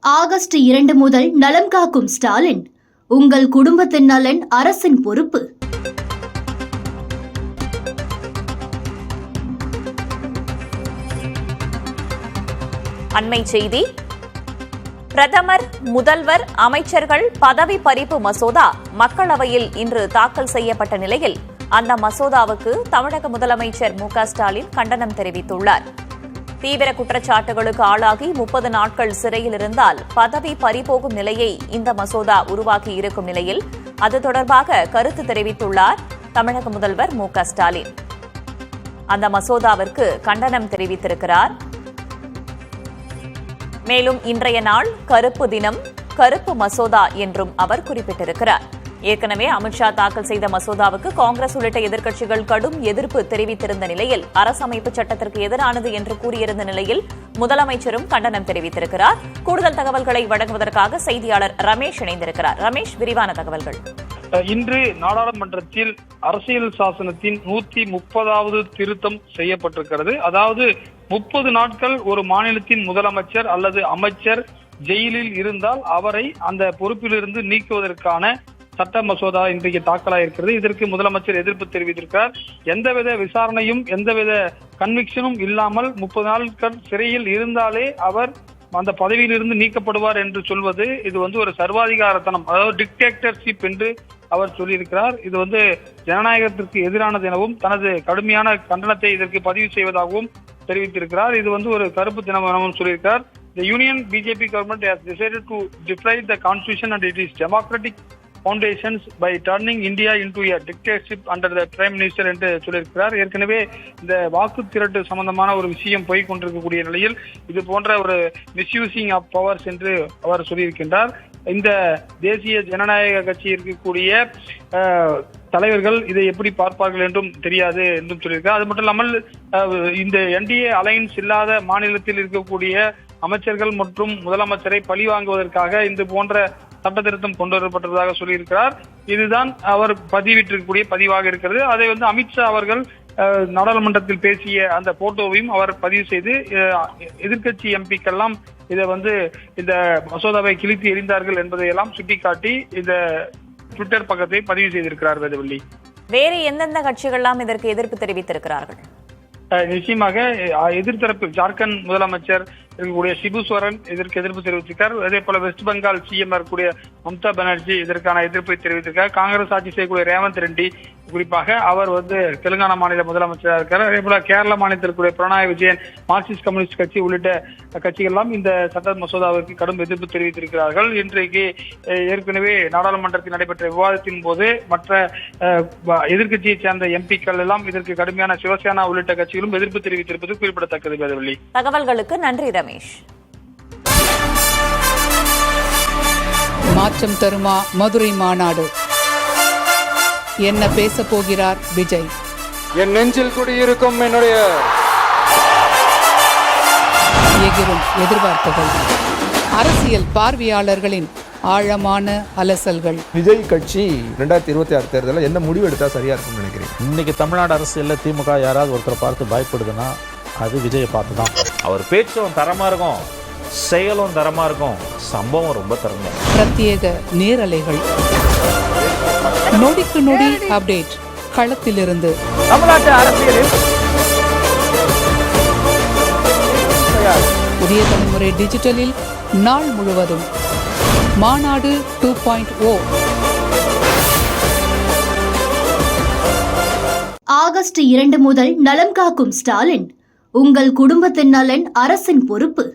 August 2 முதல் நலம் காக்கும் ஸ்டாலின். உங்கள் குடும்பத்தின் நலன் அரசின் பொறுப்பு. அண்மை செய்தி. பிரதமர், முதல்வர், அமைச்சர்கள் பதவி பறிப்பு மசோதா மக்களவையில் இன்று தாக்கல் செய்யப்பட்ட நிலையில் அந்த மசோதாவுக்கு தமிழக முதலமைச்சர் மு.க.ஸ்டாலின் கண்டனம் தெரிவித்துள்ளார். தீவிர குற்றச்சாட்டுகளுக்கு ஆளாகி 30 நாட்கள் சிறையில் இருந்தால் பதவி பறிபோகும் நிலையை இந்த மசோதா உருவாக்கி இருக்கும் நிலையில் அது தொடர்பாக கருத்து தெரிவித்துள்ளார் தமிழக முதல்வர் மு.க.ஸ்டாலின். அந்த மசோதாவிற்கு கண்டனம் தெரிவித்திருக்கிறார். மேலும் இன்றைய நாள் கருப்பு தினம், கருப்பு மசோதா என்றும் அவர் குறிப்பிட்டிருக்கிறார். ஏற்கனவே அமித்ஷா தாக்கல் செய்த மசோதாவுக்கு காங்கிரஸ் உள்ளிட்ட எதிர்க்கட்சிகள் கடும் எதிர்ப்பு தெரிவித்திருந்த நிலையில் அரசமைப்பு சட்டத்திற்கு எதிரானது என்று கூறியிருந்த நிலையில் முதலமைச்சரும் கண்டனம் தெரிவித்திருக்கிறார். கூடுதல் தகவல்களை வழங்குவதற்காக செய்தியாளர் ரமேஷ் இணைந்திருக்கிறார். ரமேஷ், விரிவான தகவல்கள். இன்று நாடாளுமன்றத்தில் அரசியல் சாசனத்தின் 130வது திருத்தம் செய்யப்பட்டிருக்கிறது. அதாவது 30 நாட்கள் ஒரு மாநிலத்தின் முதலமைச்சர் அல்லது அமைச்சர் ஜெயிலில் இருந்தால் அவரை அந்த பொறுப்பிலிருந்து நீக்குவதற்கான சட்ட மசோதா இன்றைக்கு தாக்கலாயிருக்கிறது. இதற்கு முதலமைச்சர் எதிர்ப்பு தெரிவித்திருக்கிறார். எந்தவித விசாரணையும் எந்தவித கன்விக்ஷனும் இல்லாமல் 30 நாட்கள் சிறையில் இருந்தாலே அவர் அந்த பதவியிலிருந்து நீக்கப்படுவார் என்று சொல்வது இது ஒரு சர்வாதிகாரத்தனம், அதாவது டிக்டேட்டர்ஷிப் என்று அவர் சொல்லியிருக்கிறார். இது ஜனநாயகத்திற்கு எதிரானது எனவும் தனது கடுமையான கண்டனத்தை இதற்கு பதிவு செய்வதாகவும் தெரிவித்திருக்கிறார். இது ஒரு கருப்பு தினம் எனவும் சொல்லியிருக்கிறார். The Union BJP government has decided to defy the constitution and it is democratic foundations by turning India into a dictatorship under the Prime Minister என்று சொல்லியிருக்கிறார். ஏற்கனவே இந்த வாக்கு திரட்டு சம்பந்தமான ஒரு விஷயம் போய் கொண்டிருக்கக்கூடிய நிலையில் இது போன்ற ஒரு மிஸ்யூசிங் ஆஃப் பவர்ஸ் என்று அவர் சொல்லியிருக்கின்றார். இந்த தேசிய ஜனநாயக கட்சி இருக்கக்கூடிய தலைவர்கள் இதை எப்படி பார்ப்பார்கள் என்றும் தெரியாது என்றும் சொல்லியிருக்கார். அது மட்டும் இல்லாமல் இந்த NDA அலையன்ஸ் இல்லாத மாநிலத்தில் இருக்கக்கூடிய அமைச்சர்கள் மற்றும் முதலமைச்சரை பழி வாங்குவதற்காக இந்த போன்ற சட்ட திருத்தம் கொண்டு வரப்பட்டதாக சொல்லியிருக்கிறார். இதுதான் அவர் பதிவிட்டிருக்கக்கூடிய பதிவாக இருக்கிறது. அதை அமித்ஷா அவர்கள் நாடாளுமன்றத்தில் பேசிய அந்த போட்டோவையும் அவர் பதிவு செய்து எதிர்கட்சி எம்பிக்கெல்லாம் இதை இந்த மசோதாவை கிழித்து எறிந்தார்கள் என்பதையெல்லாம் சுட்டிக்காட்டி இந்த ட்விட்டர் பக்கத்தை பதிவு செய்திருக்கிறார். வேதவள்ளி, வேறு எந்தெந்த கட்சிகள்லாம் இதற்கு எதிர்ப்பு தெரிவித்திருக்கிறார்கள்? நிச்சயமாக எதிர்த்தரப்பு ஜார்க்கண்ட் முதலமைச்சர் இருக்கக்கூடிய சிபு சோரன் இதற்கு எதிர்ப்பு தெரிவித்திருக்கார். அதே போல வெஸ்ட் பெங்கால் சிஎம் இருக்கக்கூடிய மம்தா பானர்ஜி இதற்கான எதிர்ப்பை தெரிவித்திருக்கார். காங்கிரஸ் ஆட்சி செய்யக்கூடிய ரேவந்த் ரெட்டி குறிப்பாக அவர் தெலுங்கானா மாநில முதலமைச்சராக இருக்கார். அதே போல கேரள மாநிலத்தில் இருக்கக்கூடிய பினராயி விஜயன், மார்க்சிஸ்ட் கம்யூனிஸ்ட் கட்சி உள்ளிட்ட கட்சிகள் எல்லாம் இந்த சட்ட மசோதாவிற்கு கடும் எதிர்ப்பு தெரிவித்திருக்கிறார்கள். இன்றைக்கு ஏற்கனவே நாடாளுமன்றத்தில் நடைபெற்ற விவாதத்தின் போது மற்ற எதிர்கட்சியை சேர்ந்த எம்பிக்கள் எல்லாம் இதற்கு கடுமையான சிவசேனா உள்ளிட்ட கட்சிகளும் எதிர்ப்பு தெரிவித்திருப்பது குறிப்பிடத்தக்கது. வேதவள்ளி, தகவல்களுக்கு நன்றி ரமேஷ். மாற்றம் தருமா மதுரை மாநாடு? என்ன பேச போகிறார் விஜய்? என் நெஞ்சில் குடியிருக்கும் என்னுடைய எகிரும் எதிர்பார்ப்புகள், அரசியல் பார்வையாளர்களின் ஆழமான அலசல்கள். விஜய் கட்சி 2026 தேர்தலில் என்ன முடிவு எடுத்தா சரியா இருக்கும்னு நினைக்கிறேன்? இன்னைக்கு தமிழ்நாடு அரசியல்ல திமுக யாராவது ஒருத்தரை பார்த்து பயப்படுதுன்னா அது விஜயை பார்த்து தான். அவர் பேச்சும் தரமா இருக்கும், செயலும் தரமா இருக்கும், சம்பவம் ரொம்ப தரமா. பிரத்யேக நேரலைகள், நொடிக்கு நொடி அப்டேட் களத்திலிருந்து. தமிழ்நாட்டு அரசியலில் புதிய தலைமுறை டிஜிட்டலில் நாள் முழுவதும் மாநாடு 2.0. ஆகஸ்ட் 2 முதல் நலம் காக்கும் ஸ்டாலின். உங்கள் குடும்பத்தின் நலன் அரசின் பொறுப்பு.